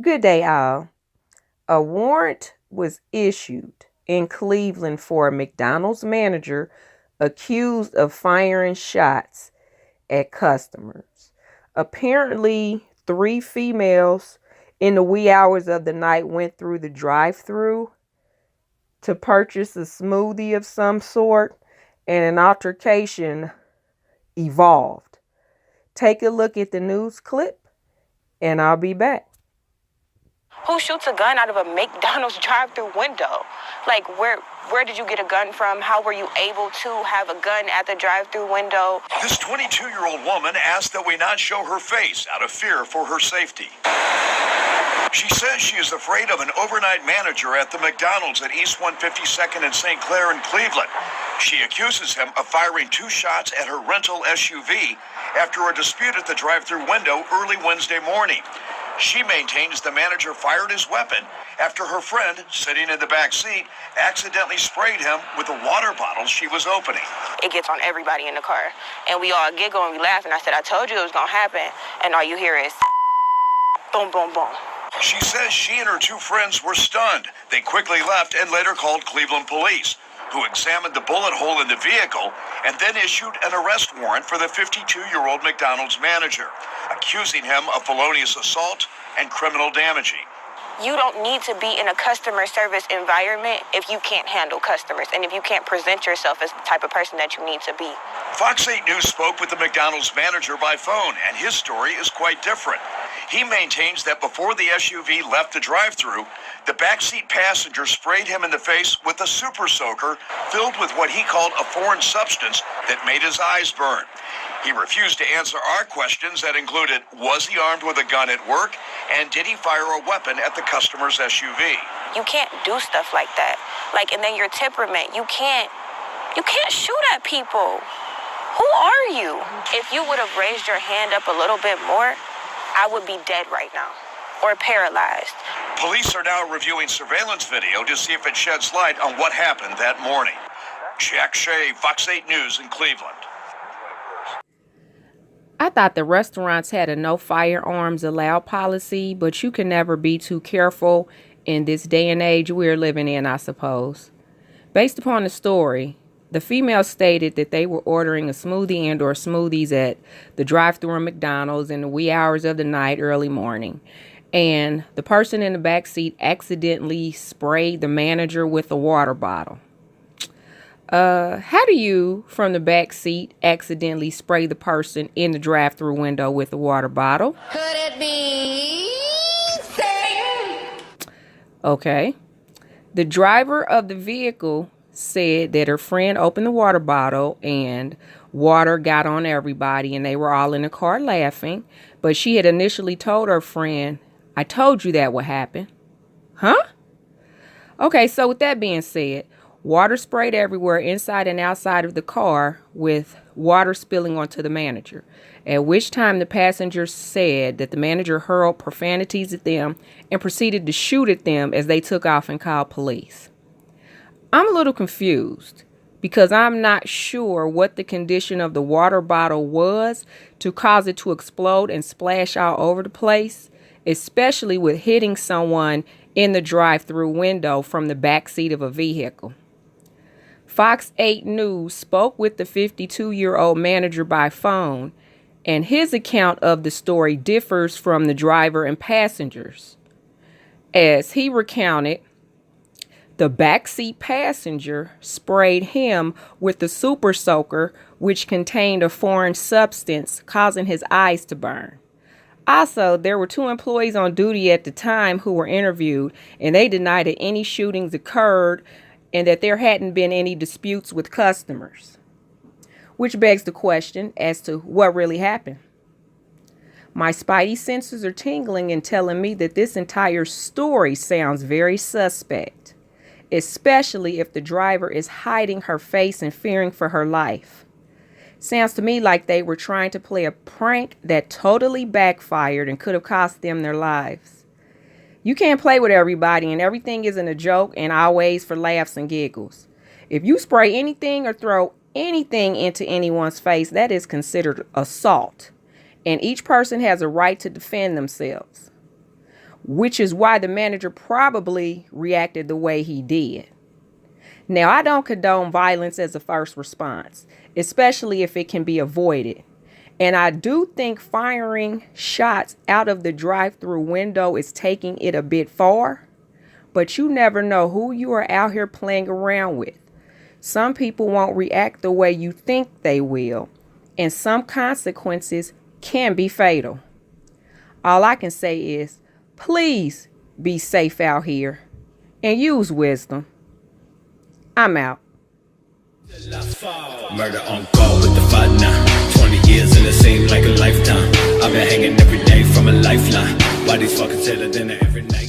Good day, all. A warrant was issued in Cleveland for a McDonald's manager accused of firing shots at customers. Apparently, three females in the wee hours of the night went through the drive-thru to purchase a smoothie of some sort, and an altercation evolved. Take a look at the news clip, and I'll be back. Who shoots a gun out of a McDonald's drive-thru window? Like, where did you get a gun from? How were you able to have a gun at the drive-thru window? This 22-year-old woman asked that we not show her face out of fear for her safety. She says she is afraid of an overnight manager at the McDonald's at East 152nd and St. Clair in Cleveland. She accuses him of firing 2 shots at her rental SUV after a dispute at the drive-thru window early Wednesday morning. She maintains the manager fired his weapon after her friend, sitting in the back seat, accidentally sprayed him with a water bottle she was opening. It gets on everybody in the car. And we all giggle and we laugh. And I said, I told you it was going to happen. And all you hear is boom, boom, boom. She says she and her 2 friends were stunned. They quickly left and later called Cleveland police, who examined the bullet hole in the vehicle and then issued an arrest warrant for the 52-year-old McDonald's manager, accusing him of felonious assault and criminal damaging. You don't need to be in a customer service environment if you can't handle customers and if you can't present yourself as the type of person that you need to be. Fox 8 News spoke with the McDonald's manager by phone, and his story is quite different. He maintains that before the SUV left the drive-thru, the backseat passenger sprayed him in the face with a super soaker filled with what he called a foreign substance that made his eyes burn. He refused to answer our questions that included, was he armed with a gun at work, and did he fire a weapon at the customer's SUV? You can't do stuff like that. And then your temperament, you can't shoot at people. Who are you? If you would have raised your hand up a little bit more, I would be dead right now or paralyzed. Police are now reviewing surveillance video to see if it sheds light on what happened that morning. Jack Shea, Fox 8 News in Cleveland. I thought the restaurants had a no firearms allowed policy, but you can never be too careful in this day and age we're living in, I suppose. Based upon the story, the female stated that they were ordering a smoothie and or smoothies at the drive-thru McDonald's in the wee hours of the night, early morning. And the person in the back seat accidentally sprayed the manager with a water bottle. How do you, from the back seat, accidentally spray the person in the drive-thru window with a water bottle? Could it be Satan? Okay. The driver of the vehicle said that her friend opened the water bottle and water got on everybody and they were all in the car laughing. But she had initially told her friend, I told you that would happen. Huh? Okay, so with that being said, water sprayed everywhere inside and outside of the car with water spilling onto the manager. At which time the passengers said that the manager hurled profanities at them and proceeded to shoot at them as they took off and called police. I'm a little confused because I'm not sure what the condition of the water bottle was to cause it to explode and splash all over the place, especially with hitting someone in the drive-thru window from the back seat of a vehicle. Fox 8 News spoke with the 52-year-old manager by phone, and his account of the story differs from the driver and passengers. As he recounted, the backseat passenger sprayed him with the super soaker, which contained a foreign substance, causing his eyes to burn. Also, there were 2 employees on duty at the time who were interviewed, and they denied that any shootings occurred and that there hadn't been any disputes with customers. Which begs the question as to what really happened. My spidey senses are tingling and telling me that this entire story sounds very suspect, especially if the driver is hiding her face and fearing for her life. Sounds to me like they were trying to play a prank that totally backfired and could have cost them their lives. You can't play with everybody, and everything isn't a joke and always for laughs and giggles. If you spray anything or throw anything into anyone's face, that is considered assault, and each person has a right to defend themselves. which is why the manager probably reacted the way he did. Now, I don't condone violence as a first response, especially if it can be avoided. And I do think firing shots out of the drive-thru window is taking it a bit far, but you never know who you are out here playing around with. Some people won't react the way you think they will, and some consequences can be fatal. All I can say is, please be safe out here and use wisdom. I'm out. Murder on call with the 5-9. 20 years and it seemed like a lifetime. I've been hanging every day from a lifeline. Why these fuckers tell it dinner every night?